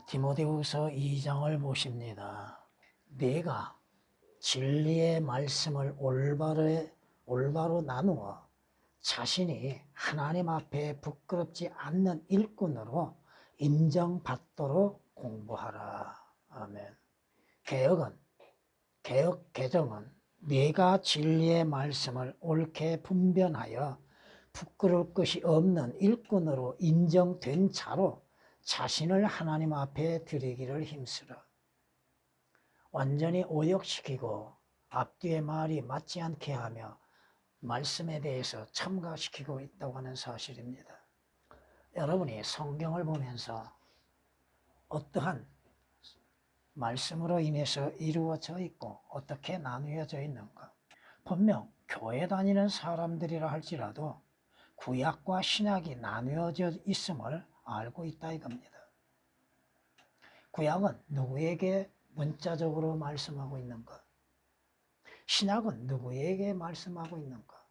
디모데후서 2장을 보십니다. 내가 진리의 말씀을 올바로 나누어 자신이 하나님 앞에 부끄럽지 않는 일꾼으로 인정받도록 공부하라. 아멘. 개정은 내가 진리의 말씀을 옳게 분별하여 부끄러울 것이 없는 일꾼으로 인정된 자로 자신을 하나님 앞에 드리기를 힘쓰라. 완전히 오역시키고 앞뒤의 말이 맞지 않게 하며 말씀에 대해서 첨가시키고 있다고 하는 사실입니다. 여러분이 성경을 보면서 어떠한 말씀으로 인해서 이루어져 있고 어떻게 나누어져 있는가? 분명 교회 다니는 사람들이라 할지라도 구약과 신약이 나누어져 있음을 알고 있다 이겁니다. 구약은 누구에게 문자적으로 말씀하고 있는가? 신약은 누구에게 말씀하고 있는가?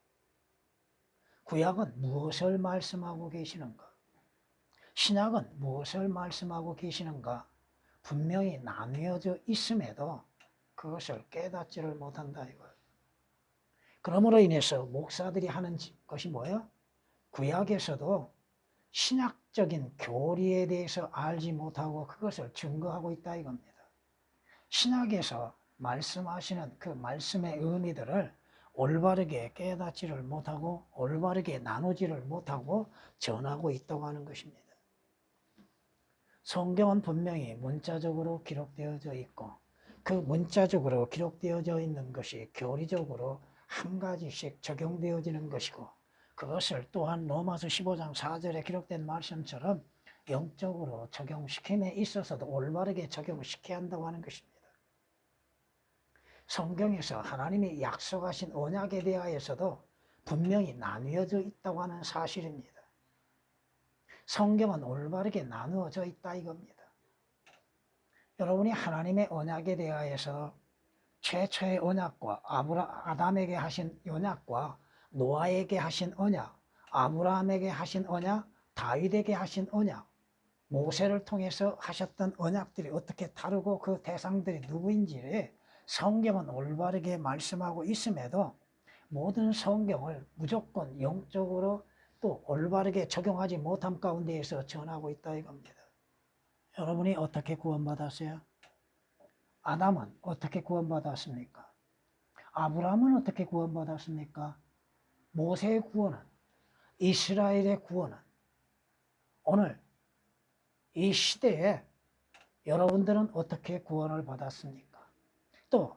구약은 무엇을 말씀하고 계시는가? 신약은 무엇을 말씀하고 계시는가? 분명히 나누어져 있음에도 그것을 깨닫지를 못한다 이거예요. 그러므로 인해서 목사들이 하는 것이 뭐예요? 구약에서도 신학적인 교리에 대해서 알지 못하고 그것을 증거하고 있다 이겁니다. 신학에서 말씀하시는 그 말씀의 의미들을 올바르게 깨닫지를 못하고 올바르게 나누지를 못하고 전하고 있다고 하는 것입니다. 성경은 분명히 문자적으로 기록되어져 있고 그 문자적으로 기록되어져 있는 것이 교리적으로 한 가지씩 적용되어지는 것이고 그것을 또한 로마서 15장 4절에 기록된 말씀처럼 영적으로 적용시킴에 있어서도 올바르게 적용시켜야 한다고 하는 것입니다. 성경에서 하나님이 약속하신 언약에 대하여서도 분명히 나누어져 있다고 하는 사실입니다. 성경은 올바르게 나누어져 있다 이겁니다. 여러분이 하나님의 언약에 대하여서 최초의 언약과 아담에게 하신 언약과 노아에게 하신 언약, 아브라함에게 하신 언약, 다윗에게 하신 언약, 모세를 통해서 하셨던 언약들이 어떻게 다르고 그 대상들이 누구인지를 성경은 올바르게 말씀하고 있음에도 모든 성경을 무조건 영적으로 또 올바르게 적용하지 못함 가운데에서 전하고 있다 이겁니다. 여러분이 어떻게 구원받았어요? 아담은 어떻게 구원받았습니까? 아브라함은 어떻게 구원받았습니까? 모세의 구원은, 이스라엘의 구원은 오늘 이 시대에 여러분들은 어떻게 구원을 받았습니까? 또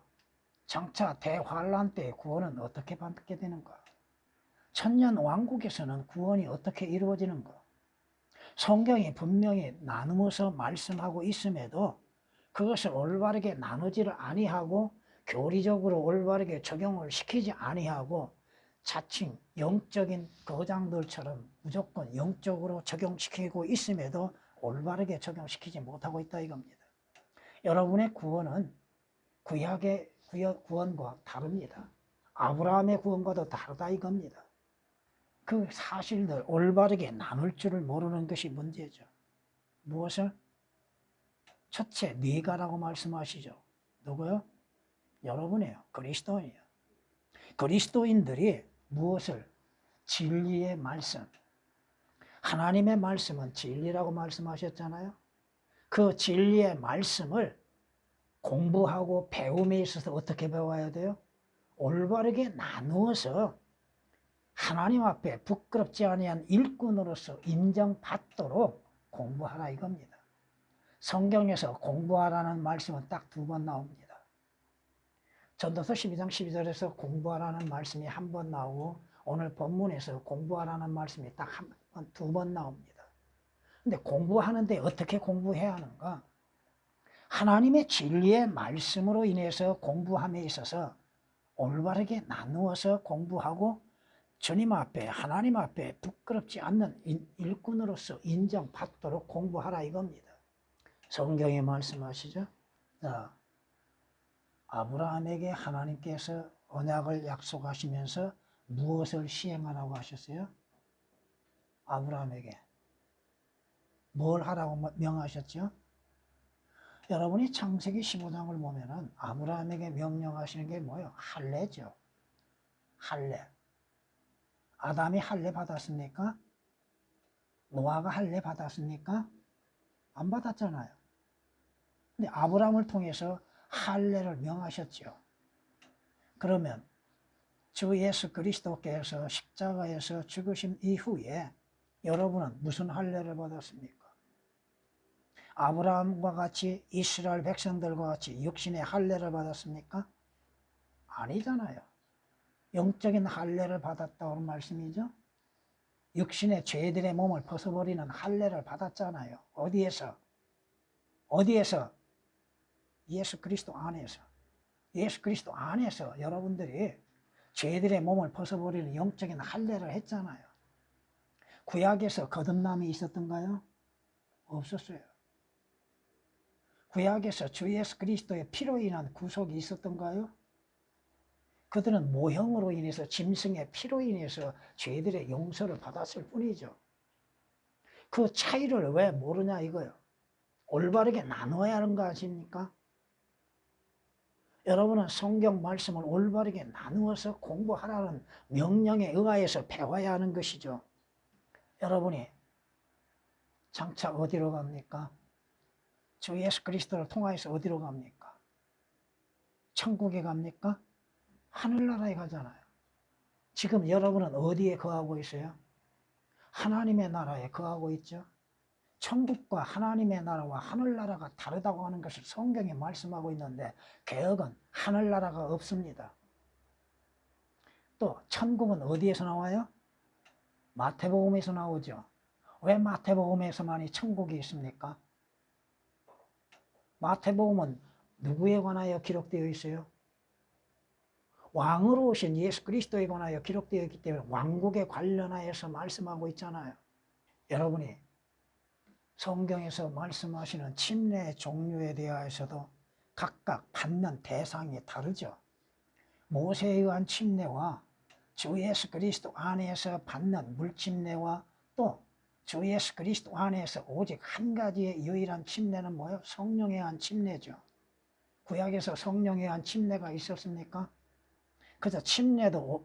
장차 대환란 때의 구원은 어떻게 받게 되는가? 천년 왕국에서는 구원이 어떻게 이루어지는가? 성경이 분명히 나누어서 말씀하고 있음에도 그것을 올바르게 나누지를 아니하고 교리적으로 올바르게 적용을 시키지 아니하고 자칭 영적인 거장들처럼 무조건 영적으로 적용시키고 있음에도 올바르게 적용시키지 못하고 있다 이겁니다. 여러분의 구원은 구약의 구원과 다릅니다. 아브라함의 구원과도 다르다 이겁니다. 그 사실들 올바르게 나눌 줄을 모르는 것이 문제죠. 무엇을? 첫째, 네가라고 말씀하시죠. 누구요? 여러분이에요. 그리스도인이에요. 그리스도인들이 무엇을? 진리의 말씀. 하나님의 말씀은 진리라고 말씀하셨잖아요. 그 진리의 말씀을 공부하고 배움에 있어서 어떻게 배워야 돼요? 올바르게 나누어서 하나님 앞에 부끄럽지 아니한 일꾼으로서 인정받도록 공부하라 이겁니다. 성경에서 공부하라는 말씀은 딱 2번 나옵니다. 전도서 12장 12절에서 공부하라는 말씀이 1번 나오고 오늘 본문에서 공부하라는 말씀이 딱 2번 나옵니다. 근데 공부하는데 어떻게 공부해야 하는가? 하나님의 진리의 말씀으로 인해서 공부함에 있어서 올바르게 나누어서 공부하고 주님 앞에 하나님 앞에 부끄럽지 않는 일꾼으로서 인정받도록 공부하라 이겁니다. 성경에 말씀하시죠. 자, 아브라함에게 하나님께서 언약을 약속하시면서 무엇을 시행하라고 하셨어요? 아브라함에게 뭘 하라고 명하셨죠? 여러분이 창세기 15장을 보면은 아브라함에게 명령하시는 게 뭐예요? 할례죠. 할례. 아담이 할례 받았습니까? 노아가 할례 받았습니까? 안 받았잖아요. 근데 아브라함을 통해서 할례를 명하셨죠. 그러면 주 예수 그리스도께서 십자가에서 죽으신 이후에 여러분은 무슨 할례를 받았습니까? 아브라함과 같이 이스라엘 백성들과 같이 육신의 할례를 받았습니까? 아니잖아요. 영적인 할례를 받았다는 말씀이죠. 육신의 죄들의 몸을 벗어버리는 할례를 받았잖아요. 어디에서? 어디에서? 예수 그리스도 안에서. 예수 그리스도 안에서 여러분들이 죄들의 몸을 벗어버리는 영적인 할례를 했잖아요. 구약에서 거듭남이 있었던가요? 없었어요. 구약에서 주 예수 그리스도의 피로 인한 구속이 있었던가요? 그들은 모형으로 인해서 짐승의 피로 인해서 죄들의 용서를 받았을 뿐이죠. 그 차이를 왜 모르냐 이거요. 올바르게 나눠야 하는 거 아십니까? 여러분은 성경 말씀을 올바르게 나누어서 공부하라는 명령에 의하여서 배워야 하는 것이죠. 여러분이 장차 어디로 갑니까? 주 예수 그리스도를 통하여서 어디로 갑니까? 천국에 갑니까? 하늘나라에 가잖아요. 지금 여러분은 어디에 거하고 있어요? 하나님의 나라에 거하고 있죠. 천국과 하나님의 나라와 하늘나라가 다르다고 하는 것을 성경에 말씀하고 있는데 개혁은 하늘나라가 없습니다. 또 천국은 어디에서 나와요? 마태복음에서 나오죠. 왜 마태복음에서만이 천국이 있습니까? 마태복음은 누구에 관하여 기록되어 있어요? 왕으로 오신 예수 그리스도에 관하여 기록되어 있기 때문에 왕국에 관련하여서 말씀하고 있잖아요. 여러분이 성경에서 말씀하시는 침례의 종류에 대하여서도 각각 받는 대상이 다르죠. 모세에 의한 침례와 주 예수 그리스도 안에서 받는 물침례와 또 주 예수 그리스도 안에서 오직 한 가지의 유일한 침례는 뭐예요? 성령에 의한 침례죠. 구약에서 성령에 의한 침례가 있었습니까? 그저 침례도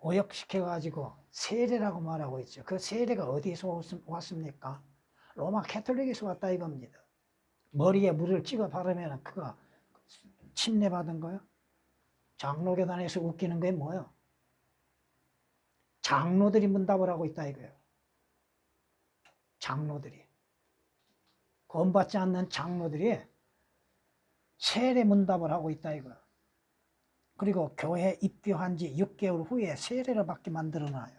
오역시켜가지고 세례라고 말하고 있죠. 그 세례가 어디서 왔습니까? 로마 캐톨릭에서 왔다 이겁니다. 머리에 물을 찍어 바르면 그가 침례받은 거요? 장로교단에서 웃기는 게 뭐예요? 장로들이 문답을 하고 있다 이거예요. 장로들이. 구원받지 않는 장로들이 세례 문답을 하고 있다 이거예요. 그리고 교회 입교한 지 6개월 후에 세례를 받게 만들어놔요.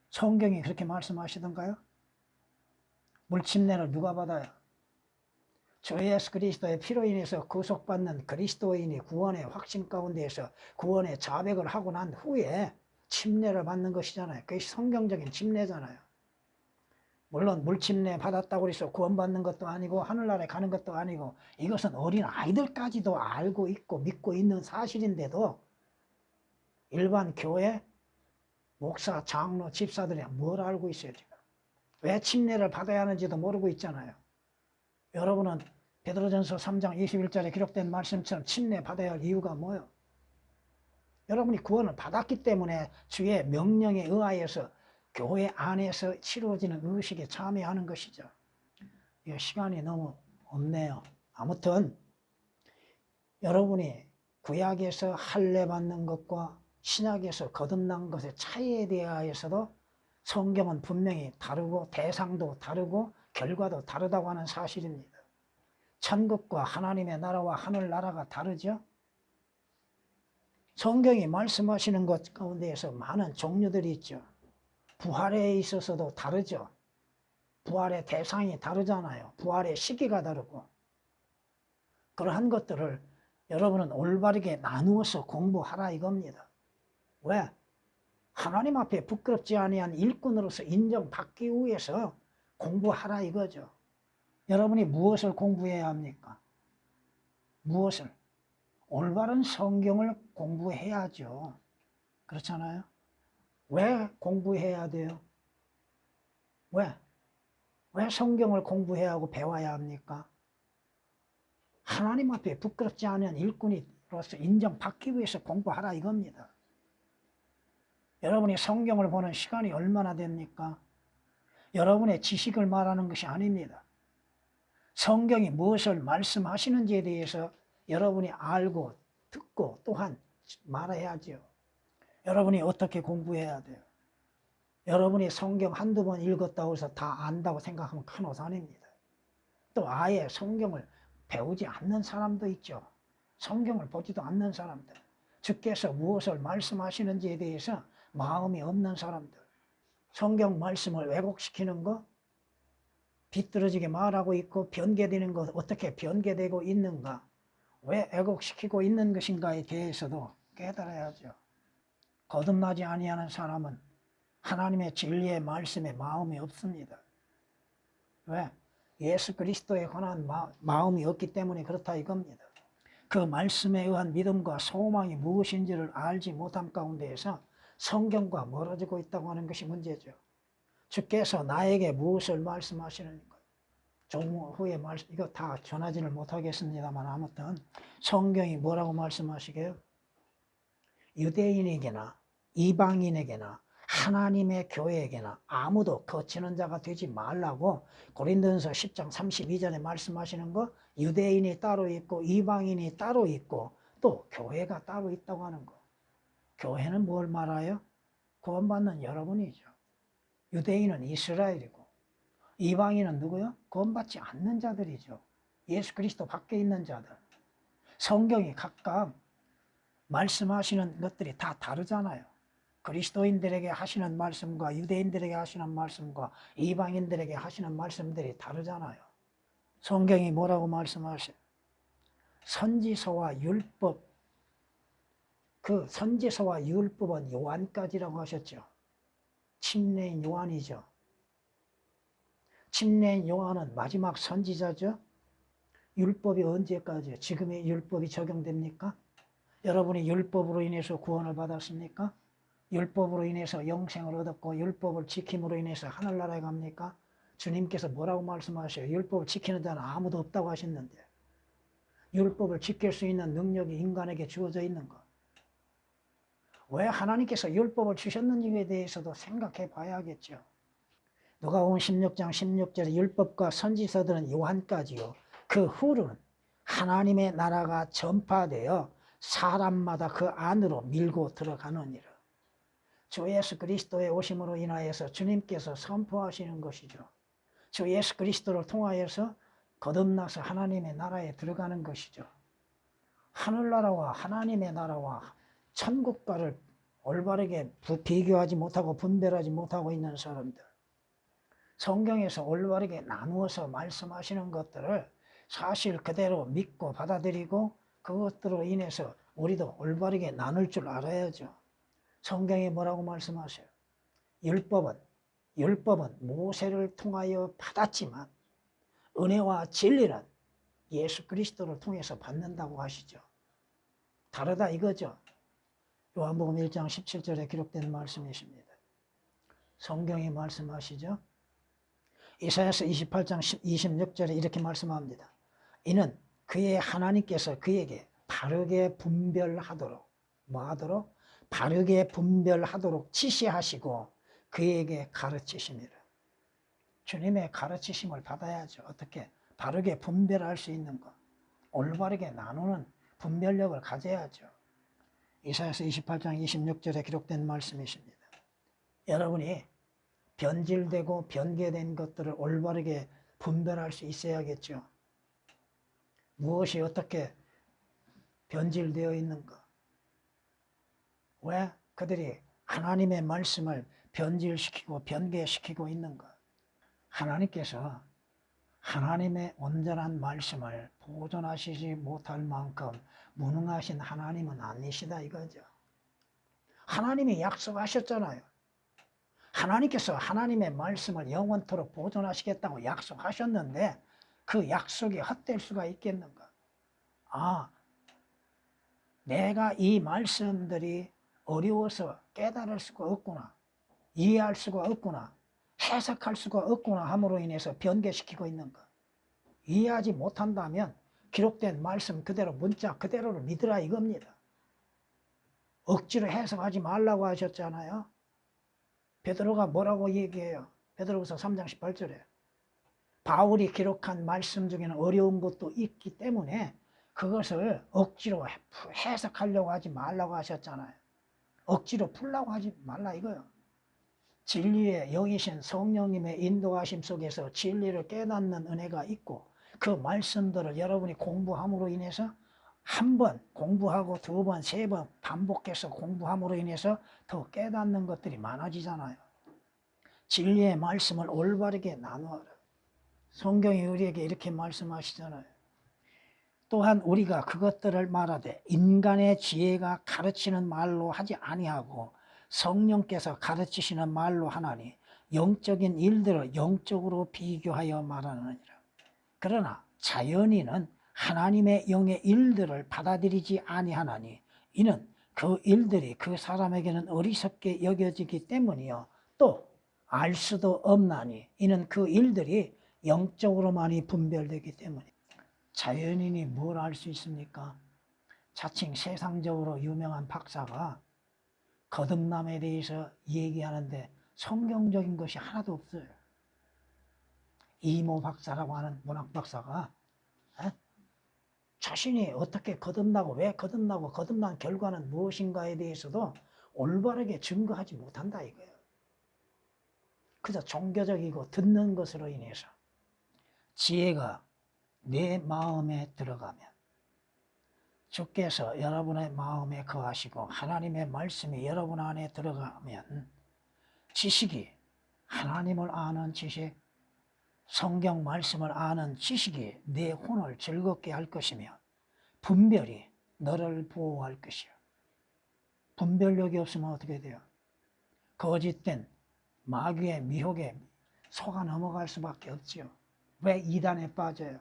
성경이 그렇게 말씀하시던가요? 물침례를 누가 받아요? 주 예수 그리스도의 피로 인해서 구속받는 그리스도인이 구원의 확신 가운데에서 구원의 자백을 하고 난 후에 침례를 받는 것이잖아요. 그게 성경적인 침례잖아요. 물론 물침례 받았다고 해서 구원받는 것도 아니고 하늘나라에 가는 것도 아니고 이것은 어린 아이들까지도 알고 있고 믿고 있는 사실인데도 일반 교회 목사, 장로, 집사들이 뭘 알고 있어요 지금? 왜 침례를 받아야 하는지도 모르고 있잖아요. 여러분은 베드로전서 3장 21절에 기록된 말씀처럼 침례 받아야 할 이유가 뭐예요? 여러분이 구원을 받았기 때문에 주의 명령에 의하여서 교회 안에서 치루어지는 의식에 참여하는 것이죠. 시간이 너무 없네요. 아무튼 여러분이 구약에서 할례 받는 것과 신약에서 거듭난 것의 차이에 대하여서도 성경은 분명히 다르고 대상도 다르고 결과도 다르다고 하는 사실입니다. 천국과 하나님의 나라와 하늘나라가 다르죠. 성경이 말씀하시는 것 가운데에서 많은 종류들이 있죠. 부활에 있어서도 다르죠. 부활의 대상이 다르잖아요. 부활의 시기가 다르고. 그러한 것들을 여러분은 올바르게 나누어서 공부하라 이겁니다. 왜? 하나님 앞에 부끄럽지 아니한 일꾼으로서 인정받기 위해서 공부하라 이거죠. 여러분이 무엇을 공부해야 합니까? 무엇을? 올바른 성경을 공부해야죠. 그렇잖아요? 왜 공부해야 돼요? 왜? 왜 성경을 공부해야 하고 배워야 합니까? 하나님 앞에 부끄럽지 않은 일꾼으로서 인정받기 위해서 공부하라 이겁니다. 여러분이 성경을 보는 시간이 얼마나 됩니까? 여러분의 지식을 말하는 것이 아닙니다. 성경이 무엇을 말씀하시는지에 대해서 여러분이 알고 듣고 또한 말해야죠. 여러분이 어떻게 공부해야 돼요? 여러분이 성경 한두 번 읽었다고 해서 다 안다고 생각하면 큰 오산입니다. 또 아예 성경을 배우지 않는 사람도 있죠. 성경을 보지도 않는 사람들. 주께서 무엇을 말씀하시는지에 대해서 마음이 없는 사람들. 성경 말씀을 왜곡시키는 거, 비뚤어지게 말하고 있고 변개되는 것 어떻게 변개되고 있는가, 왜 왜곡시키고 있는 것인가에 대해서도 깨달아야죠. 거듭나지 아니하는 사람은 하나님의 진리의 말씀에 마음이 없습니다. 왜? 예수 그리스도에 관한 마음이 없기 때문에 그렇다 이겁니다. 그 말씀에 의한 믿음과 소망이 무엇인지를 알지 못함 가운데에서 성경과 멀어지고 있다고 하는 것이 문제죠. 주께서 나에게 무엇을 말씀하시는가? 조금 후에 이거 다 전하지를 못하겠습니다만 아무튼 성경이 뭐라고 말씀하시게요? 유대인에게나 이방인에게나 하나님의 교회에게나 아무도 거치는 자가 되지 말라고 고린도전서 10장 32절에 말씀하시는 거, 유대인이 따로 있고 이방인이 따로 있고 또 교회가 따로 있다고 하는 거. 교회는 뭘 말해요? 구원받는 여러분이죠. 유대인은 이스라엘이고 이방인은 누구요? 구원받지 않는 자들이죠. 예수 그리스도 밖에 있는 자들. 성경이 각각 말씀하시는 것들이 다 다르잖아요. 그리스도인들에게 하시는 말씀과 유대인들에게 하시는 말씀과 이방인들에게 하시는 말씀들이 다르잖아요. 성경이 뭐라고 말씀하세요? 선지서와 율법, 그 선지서와 율법은 요한까지라고 하셨죠. 침례인 요한이죠. 침례인 요한은 마지막 선지자죠. 율법이 언제까지요? 지금의 율법이 적용됩니까? 여러분이 율법으로 인해서 구원을 받았습니까? 율법으로 인해서 영생을 얻었고 율법을 지킴으로 인해서 하늘나라에 갑니까? 주님께서 뭐라고 말씀하셔요? 율법을 지키는 자는 아무도 없다고 하셨는데 율법을 지킬 수 있는 능력이 인간에게 주어져 있는 것. 왜 하나님께서 율법을 주셨는지에 대해서도 생각해 봐야겠죠. 누가복음 16장 16절에 율법과 선지서들은 요한까지요. 그 후로는 하나님의 나라가 전파되어 사람마다 그 안으로 밀고 들어가느니라. 주 예수 그리스도의 오심으로 인하여서 주님께서 선포하시는 것이죠. 주 예수 그리스도를 통하여서 거듭나서 하나님의 나라에 들어가는 것이죠. 하늘나라와 하나님의 나라와 천국과를 올바르게 비교하지 못하고 분별하지 못하고 있는 사람들. 성경에서 올바르게 나누어서 말씀하시는 것들을 사실 그대로 믿고 받아들이고 그것들로 인해서 우리도 올바르게 나눌 줄 알아야죠. 성경이 뭐라고 말씀하세요? 율법은 모세를 통하여 받았지만 은혜와 진리는 예수 그리스도를 통해서 받는다고 하시죠. 다르다 이거죠. 요한복음 1장 17절에 기록된 말씀이십니다. 성경이 말씀하시죠. 이사야서 28장 26절에 이렇게 말씀합니다. 이는 그의 하나님께서 그에게 바르게 분별하도록 뭐하도록? 바르게 분별하도록 지시하시고 그에게 가르치심이라. 주님의 가르치심을 받아야죠. 어떻게? 바르게 분별할 수 있는 것. 올바르게 나누는 분별력을 가져야죠. 이사야서 28장 26절에 기록된 말씀이십니다. 여러분이 변질되고 변개된 것들을 올바르게 분별할 수 있어야겠죠. 무엇이 어떻게 변질되어 있는가? 왜 그들이 하나님의 말씀을 변질시키고 변개시키고 있는가? 하나님께서 하나님의 온전한 말씀을 보존하시지 못할 만큼 무능하신 하나님은 아니시다 이거죠. 하나님이 약속하셨잖아요. 하나님께서 하나님의 말씀을 영원토록 보존하시겠다고 약속하셨는데 그 약속이 헛될 수가 있겠는가? 내가 이 말씀들이 어려워서 깨달을 수가 없구나, 이해할 수가 없구나, 해석할 수가 없구나 함으로 인해서 변개시키고 있는가? 이해하지 못한다면 기록된 말씀 그대로 문자 그대로를 믿으라 이겁니다. 억지로 해석하지 말라고 하셨잖아요. 베드로가 뭐라고 얘기해요? 베드로후서 3장 18절에 바울이 기록한 말씀 중에는 어려운 것도 있기 때문에 그것을 억지로 해석하려고 하지 말라고 하셨잖아요. 억지로 풀라고 하지 말라 이거요. 진리의 영이신 성령님의 인도하심 속에서 진리를 깨닫는 은혜가 있고 그 말씀들을 여러분이 공부함으로 인해서 한 번 공부하고 두 번, 세 번 반복해서 공부함으로 인해서 더 깨닫는 것들이 많아지잖아요. 진리의 말씀을 올바르게 나누어라. 성경이 우리에게 이렇게 말씀하시잖아요. 또한 우리가 그것들을 말하되 인간의 지혜가 가르치는 말로 하지 아니하고 성령께서 가르치시는 말로 하나니 영적인 일들을 영적으로 비교하여 말하느니라. 그러나 자연인은 하나님의 영의 일들을 받아들이지 아니하나니 이는 그 일들이 그 사람에게는 어리석게 여겨지기 때문이요 또 알 수도 없나니 이는 그 일들이 영적으로만이 분별되기 때문이다. 자연인이 뭘 알 수 있습니까? 자칭 세상적으로 유명한 박사가 거듭남에 대해서 얘기하는데 성경적인 것이 하나도 없어요. 이모 박사라고 하는 문학 박사가 자신이 어떻게 거듭나고 왜 거듭나고 거듭난 결과는 무엇인가에 대해서도 올바르게 증거하지 못한다 이거예요. 그저 종교적이고 듣는 것으로 인해서 지혜가 내 마음에 들어가면 주께서 여러분의 마음에 거하시고 하나님의 말씀이 여러분 안에 들어가면 지식이 하나님을 아는 지식, 성경 말씀을 아는 지식이 내 혼을 즐겁게 할 것이며 분별이 너를 보호할 것이요. 분별력이 없으면 어떻게 돼요? 거짓된 마귀의 미혹에 속아 넘어갈 수밖에 없지요. 왜 이단에 빠져요?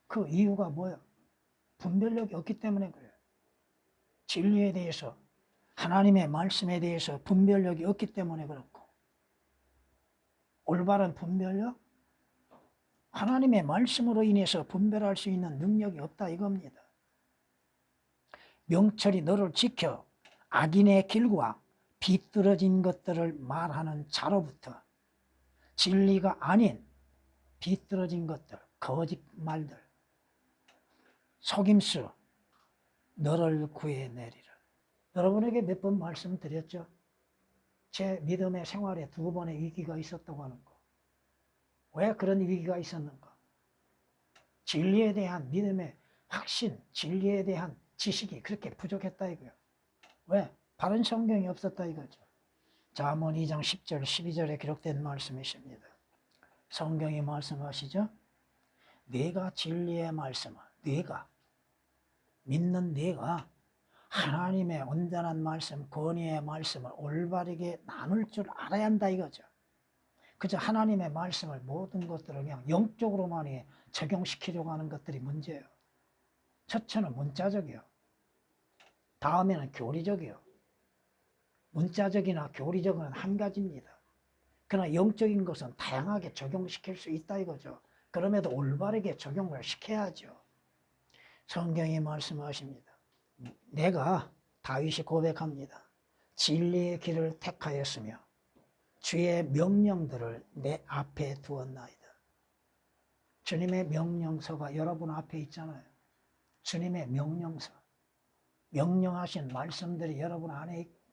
그 이유가 뭐예요? 분별력이 없기 때문에 그래요. 진리에 대해서 하나님의 말씀에 대해서 분별력이 없기 때문에 그렇고 올바른 분별력? 하나님의 말씀으로 인해서 분별할 수 있는 능력이 없다 이겁니다. 명철이 너를 지켜 악인의 길과 비뚤어진 것들을 말하는 자로부터 진리가 아닌 비뚤어진 것들, 거짓말들, 속임수 너를 구해내리라. 여러분에게 몇 번 말씀드렸죠? 제 믿음의 생활에 2번의 위기가 있었다고 하는 거. 왜 그런 위기가 있었는가? 진리에 대한 믿음의 확신, 진리에 대한 지식이 그렇게 부족했다 이거예요. 왜? 바른 성경이 없었다 이거죠. 잠언 2장 10절 12절에 기록된 말씀이십니다. 성경이 말씀하시죠? 내가 진리의 말씀을 내가 믿는 내가 하나님의 온전한 말씀, 권위의 말씀을 올바르게 나눌 줄 알아야 한다 이거죠. 그저 하나님의 말씀을 모든 것들을 그냥 영적으로만 적용시키려고 하는 것들이 문제예요. 첫째는 문자적이요. 다음에는 교리적이요. 문자적이나 교리적은 한 가지입니다. 그러나 영적인 것은 다양하게 적용시킬 수 있다 이거죠. 그럼에도 올바르게 적용을 시켜야죠. 성경이 말씀하십니다. 내가 다윗이 고백합니다. 진리의 길을 택하였으며 주의 명령들을 내 앞에 두었나이다. 주님의 명령서가 여러분 앞에 있잖아요. 주님의 명령서. 명령하신 말씀들이 여러분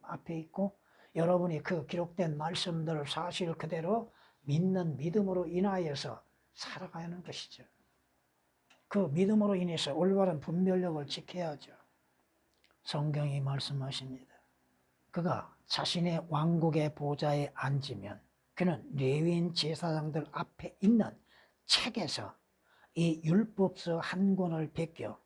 앞에 있고 여러분이 그 기록된 말씀들을 사실 그대로 믿는 믿음으로 인하여서 살아가는 것이죠. 그 믿음으로 인해서 올바른 분별력을 지켜야죠. 성경이 말씀하십니다. 그가 자신의 왕국의 보좌에 앉으면 그는 레위인 제사장들 앞에 있는 책에서 이 율법서 한 권을 베껴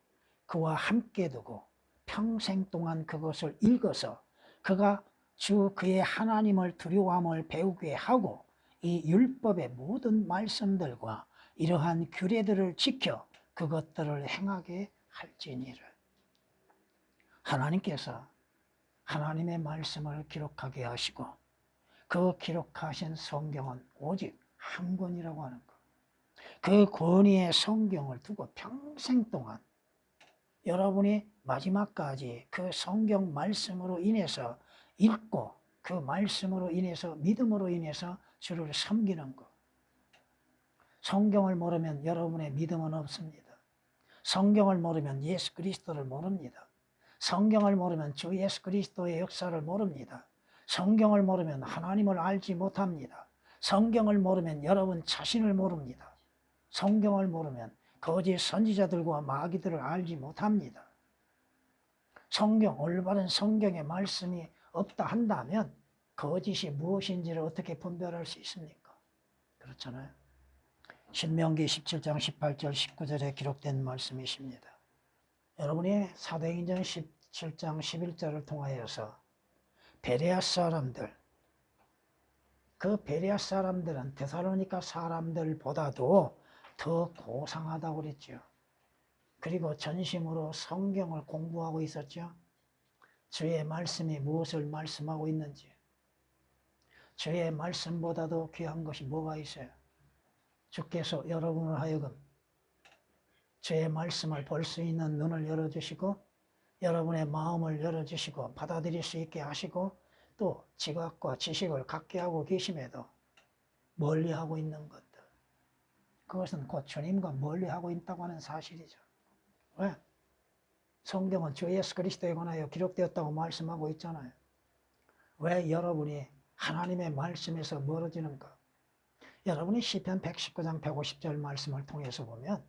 그와 함께 두고 평생 동안 그것을 읽어서 그가 주 그의 하나님을 두려워함을 배우게 하고 이 율법의 모든 말씀들과 이러한 규례들을 지켜 그것들을 행하게 할지니라. 하나님께서 하나님의 말씀을 기록하게 하시고 그 기록하신 성경은 오직 한 권이라고 하는 것. 그 권위의 성경을 두고 평생 동안 여러분이 마지막까지 그 성경 말씀으로 인해서 읽고 그 말씀으로 인해서 믿음으로 인해서 주를 섬기는 것. 성경을 모르면 여러분의 믿음은 없습니다. 성경을 모르면 예수 그리스도를 모릅니다. 성경을 모르면 주 예수 그리스도의 역사를 모릅니다. 성경을 모르면 하나님을 알지 못합니다. 성경을 모르면 여러분 자신을 모릅니다. 성경을 모르면 거짓 선지자들과 마귀들을 알지 못합니다. 성경, 올바른 성경의 말씀이 없다 한다면 거짓이 무엇인지를 어떻게 분별할 수 있습니까? 그렇잖아요. 신명기 17장 18절 19절에 기록된 말씀이십니다. 여러분이 사도행전 17장 11절을 통하여서 베레아 사람들, 그 베레아 사람들은 데살로니가 사람들보다도 더 고상하다고 그랬죠. 그리고 전심으로 성경을 공부하고 있었죠. 주의 말씀이 무엇을 말씀하고 있는지. 주의 말씀보다도 귀한 것이 뭐가 있어요? 주께서 여러분을 하여금 주의 말씀을 볼 수 있는 눈을 열어주시고 여러분의 마음을 열어주시고 받아들일 수 있게 하시고 또 지각과 지식을 갖게 하고 계심에도 멀리하고 있는 것들. 그것은 곧 주님과 멀리하고 있다고 하는 사실이죠. 왜? 성경은 주 예수 그리스도에 관하여 기록되었다고 말씀하고 있잖아요. 왜 여러분이 하나님의 말씀에서 멀어지는가? 여러분이 시편 119장 150절 말씀을 통해서 보면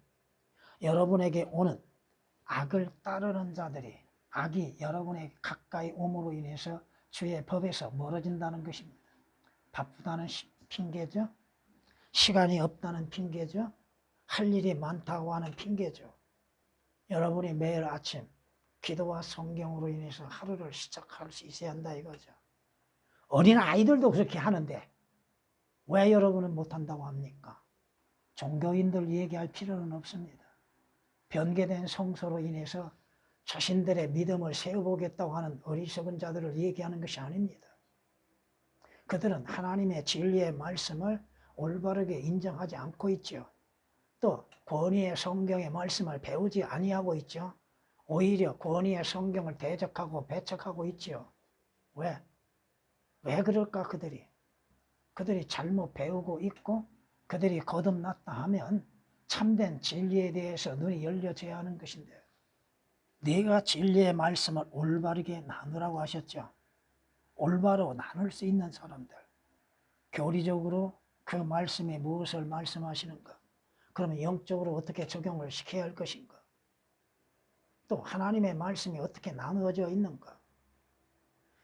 여러분에게 오는 악을 따르는 자들이 악이 여러분에게 가까이 옴으로 인해서 주의 법에서 멀어진다는 것입니다. 바쁘다는 핑계죠. 시간이 없다는 핑계죠. 할 일이 많다고 하는 핑계죠. 여러분이 매일 아침 기도와 성경으로 인해서 하루를 시작할 수 있어야 한다 이거죠. 어린 아이들도 그렇게 하는데 왜 여러분은 못한다고 합니까? 종교인들 얘기할 필요는 없습니다. 변개된 성서로 인해서 자신들의 믿음을 세워보겠다고 하는 어리석은 자들을 얘기하는 것이 아닙니다. 그들은 하나님의 진리의 말씀을 올바르게 인정하지 않고 있죠. 또 권위의 성경의 말씀을 배우지 아니하고 있죠. 오히려 권위의 성경을 대적하고 배척하고 있죠. 왜? 왜 그럴까 그들이? 그들이 잘못 배우고 있고 그들이 거듭났다 하면 참된 진리에 대해서 눈이 열려져야 하는 것인데 네가 진리의 말씀을 올바르게 나누라고 하셨죠. 올바로 나눌 수 있는 사람들. 교리적으로 그 말씀이 무엇을 말씀하시는가? 그러면 영적으로 어떻게 적용을 시켜야 할 것인가? 또 하나님의 말씀이 어떻게 나누어져 있는가?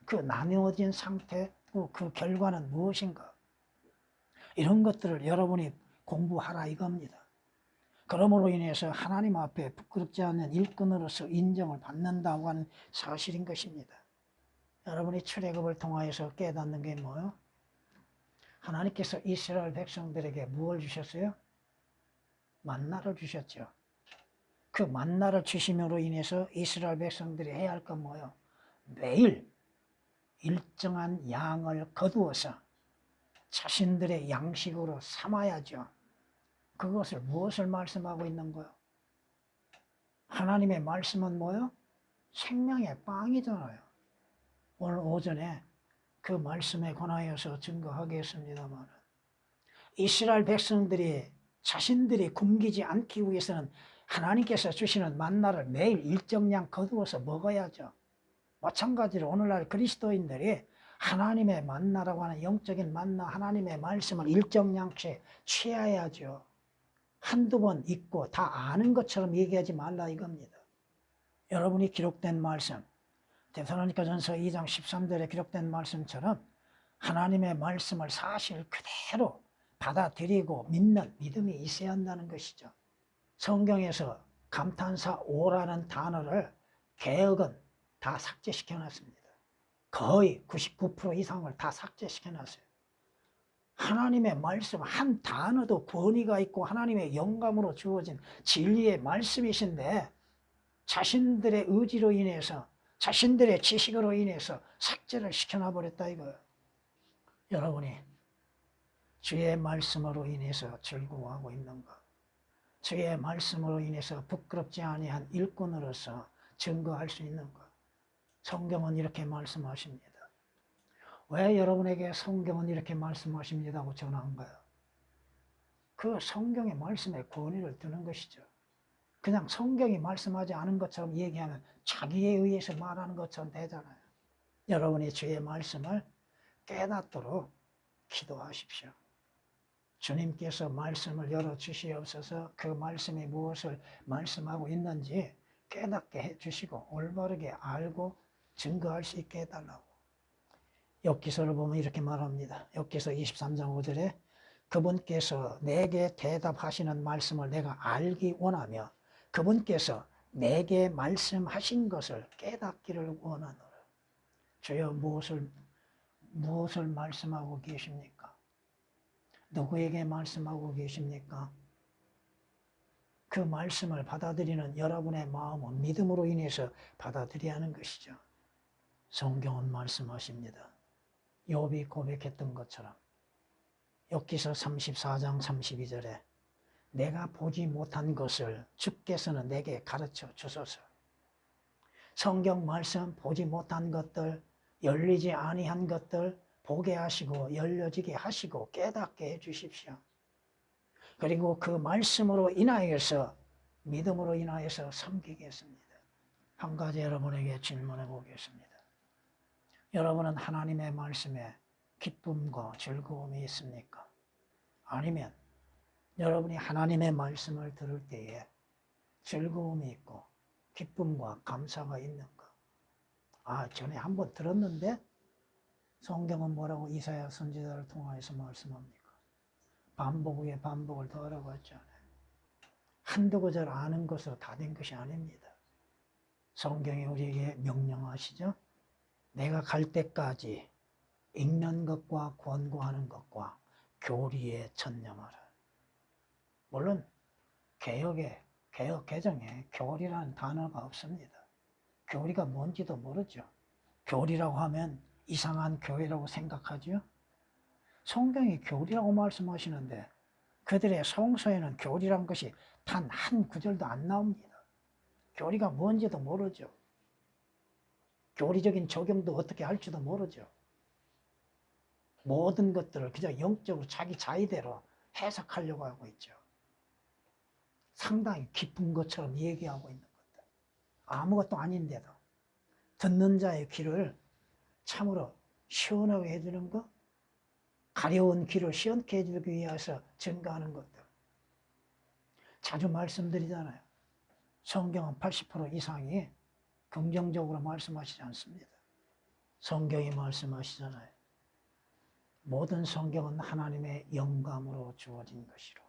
그 나누어진 상태, 그 결과는 무엇인가? 이런 것들을 여러분이 공부하라 이겁니다. 그러므로 인해서 하나님 앞에 부끄럽지 않은 일꾼으로서 인정을 받는다고 하는 사실인 것입니다. 여러분이 출애굽을 통하여서 깨닫는 게 뭐예요? 하나님께서 이스라엘 백성들에게 무엇을 주셨어요? 만나를 주셨죠. 그 만나를 주심으로 인해서 이스라엘 백성들이 해야 할 건 뭐예요? 매일 일정한 양을 거두어서 자신들의 양식으로 삼아야죠. 그것을 무엇을 말씀하고 있는 거예요? 하나님의 말씀은 뭐예요? 생명의 빵이잖아요. 오늘 오전에 그 말씀에 관하여서 증거하겠습니다만 이스라엘 백성들이 자신들이 굶기지 않기 위해서는 하나님께서 주시는 만나를 매일 일정량 거두어서 먹어야죠. 마찬가지로 오늘날 그리스도인들이 하나님의 만나라고 하는 영적인 만나 하나님의 말씀을 일정량씩 취해야죠. 한두 번 읽고 다 아는 것처럼 얘기하지 말라 이겁니다. 여러분이 기록된 말씀 데살로니가전서 2장 13절에 기록된 말씀처럼 하나님의 말씀을 사실 그대로 받아들이고 믿는 믿음이 있어야 한다는 것이죠. 성경에서 감탄사 오라는 단어를 개역은 다 삭제시켜 놨습니다. 거의 99% 이상을 다 삭제시켜 놨어요. 하나님의 말씀 한 단어도 권위가 있고 하나님의 영감으로 주어진 진리의 말씀이신데 자신들의 의지로 인해서 자신들의 지식으로 인해서 삭제를 시켜놔버렸다 이거예요. 여러분이 주의 말씀으로 인해서 즐거워하고 있는가? 주의 말씀으로 인해서 부끄럽지 아니한 일꾼으로서 증거할 수 있는가? 성경은 이렇게 말씀하십니다. 왜 여러분에게 성경은 이렇게 말씀하십니다고 전한가요? 그 성경의 말씀에 권위를 두는 것이죠. 그냥 성경이 말씀하지 않은 것처럼 얘기하면 자기에 의해서 말하는 것처럼 되잖아요. 여러분이 주의 말씀을 깨닫도록 기도하십시오. 주님께서 말씀을 열어주시옵소서. 그 말씀이 무엇을 말씀하고 있는지 깨닫게 해주시고 올바르게 알고 증거할 수 있게 해달라고. 욥기서를 보면 이렇게 말합니다. 욥기서 23장 5절에 그분께서 내게 대답하시는 말씀을 내가 알기 원하며 그분께서 내게 말씀하신 것을 깨닫기를 원하노라. 주여 무엇을 말씀하고 계십니까? 누구에게 말씀하고 계십니까? 그 말씀을 받아들이는 여러분의 마음은 믿음으로 인해서 받아들여야 하는 것이죠. 성경은 말씀하십니다. 욥이 고백했던 것처럼 욥기서 34장 32절에 내가 보지 못한 것을 주께서는 내게 가르쳐 주소서. 성경 말씀 보지 못한 것들, 열리지 아니한 것들 보게 하시고 열려지게 하시고 깨닫게 해주십시오. 그리고 그 말씀으로 인하여서 믿음으로 인하여서 섬기겠습니다. 한 가지 여러분에게 질문해 보겠습니다. 여러분은 하나님의 말씀에 기쁨과 즐거움이 있습니까? 아니면 여러분이 하나님의 말씀을 들을 때에 즐거움이 있고 기쁨과 감사가 있는가? 전에 한번 들었는데 성경은 뭐라고 이사야 선지자를 통하여서 말씀합니까? 반복 후에 반복을 더하라고 했잖아요. 한두 구절 아는 것으로 다 된 것이 아닙니다. 성경이 우리에게 명령하시죠? 내가 갈 때까지 읽는 것과 권고하는 것과 교리에 전념하라. 물론 개혁 개정에 교리라는 단어가 없습니다. 교리가 뭔지도 모르죠. 교리라고 하면 이상한 교회라고 생각하죠. 성경이 교리라고 말씀하시는데 그들의 성서에는 교리란 것이 단 한 구절도 안 나옵니다. 교리가 뭔지도 모르죠. 교리적인 적용도 어떻게 할지도 모르죠. 모든 것들을 그저 영적으로 자기 자의대로 해석하려고 하고 있죠. 상당히 깊은 것처럼 얘기하고 있는 것들. 아무것도 아닌데도 듣는 자의 귀를 참으로 시원하게 해주는 것, 가려운 귀를 시원케 해주기 위해서 증거하는 것들. 자주 말씀드리잖아요. 성경은 80% 이상이 긍정적으로 말씀하시지 않습니다. 성경이 말씀하시잖아요. 모든 성경은 하나님의 영감으로 주어진 것이로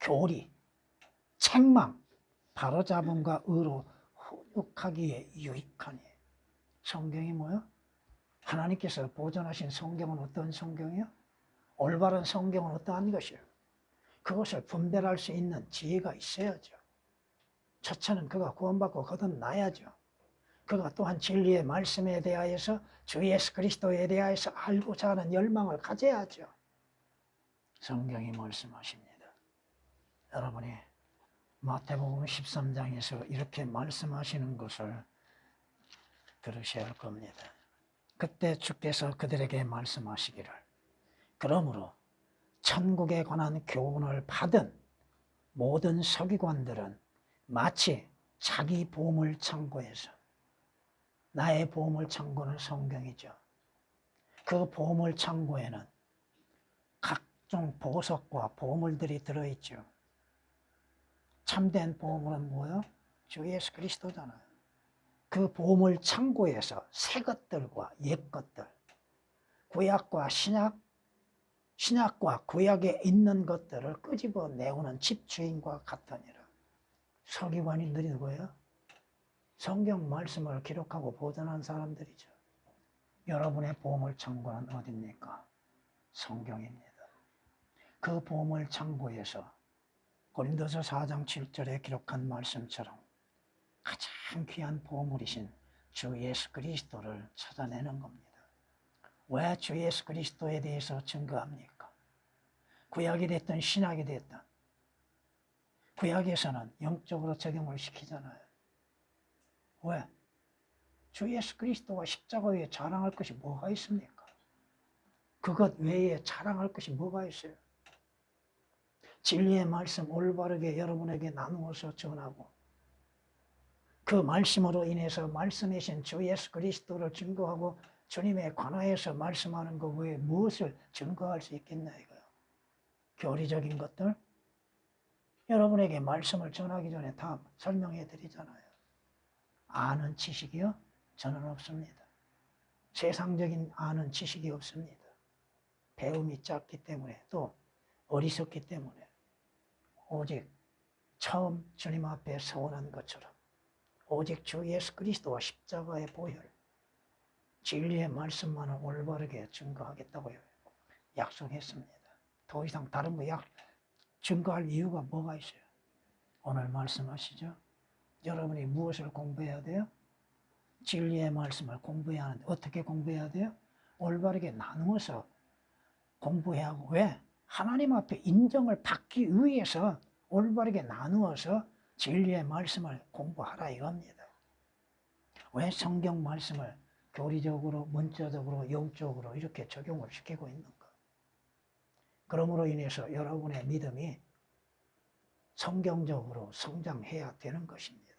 교리, 책망, 바로잡음과 의로 훈육하기에 유익하니. 성경이 뭐요? 하나님께서 보존하신 성경은 어떤 성경이요? 올바른 성경은 어떠한 것이요? 그것을 분별할 수 있는 지혜가 있어야죠. 첫째는 그가 구원받고 거듭나야죠. 그가 또한 진리의 말씀에 대하여서 주 예수 그리스도에 대하여서 알고자 하는 열망을 가져야죠. 성경이 말씀하십니다. 여러분이 마태복음 13장에서 이렇게 말씀하시는 것을 들으셔야 할 겁니다. 그때 주께서 그들에게 말씀하시기를 그러므로 천국에 관한 교훈을 받은 모든 서기관들은 마치 자기 보물 창고에서, 나의 보물 창고는 성경이죠. 그 보물 창고에는 각종 보석과 보물들이 들어있죠. 참된 보물은 뭐예요? 주 예수 그리스도잖아요. 그 보물 창고에서 새 것들과 옛 것들, 구약과 신약과 구약에 있는 것들을 끄집어 내오는 집주인과 같으니라. 서기관이 누구예요? 성경 말씀을 기록하고 보존한 사람들이죠. 여러분의 보물 창고는 어디입니까? 성경입니다. 그 보물 창고에서 고린도서 4장 7절에 기록한 말씀처럼 가장 귀한 보물이신 주 예수 그리스도를 찾아내는 겁니다. 왜 주 예수 그리스도에 대해서 증거합니까? 구약이 됐든 신약이 됐든 구약에서는 영적으로 적용을 시키잖아요. 왜? 주 예수 그리스도가 십자가 위에 자랑할 것이 뭐가 있습니까? 그것 외에 자랑할 것이 뭐가 있어요? 진리의 말씀 올바르게 여러분에게 나누어서 전하고 그 말씀으로 인해서 말씀이신 주 예수 그리스도를 증거하고 주님에 관하여서 말씀하는 것 외에 무엇을 증거할 수 있겠나 이거요. 교리적인 것들 여러분에게 말씀을 전하기 전에 다 설명해 드리잖아요. 아는 지식이요? 저는 없습니다. 세상적인 아는 지식이 없습니다. 배움이 작기 때문에 또 어리석기 때문에 오직 처음 주님 앞에 서원한 것처럼 오직 주 예수 그리스도와 십자가의 보혈 진리의 말씀만을 올바르게 증거하겠다고 약속했습니다. 더 이상 다른 거 증거할 이유가 뭐가 있어요? 오늘 말씀하시죠. 여러분이 무엇을 공부해야 돼요? 진리의 말씀을 공부해야 하는데 어떻게 공부해야 돼요? 올바르게 나누어서 공부해야 하고 왜? 하나님 앞에 인정을 받기 위해서 올바르게 나누어서 진리의 말씀을 공부하라 이겁니다. 왜 성경 말씀을 교리적으로, 문자적으로, 영적으로 이렇게 적용을 시키고 있는가? 그러므로 인해서 여러분의 믿음이 성경적으로 성장해야 되는 것입니다.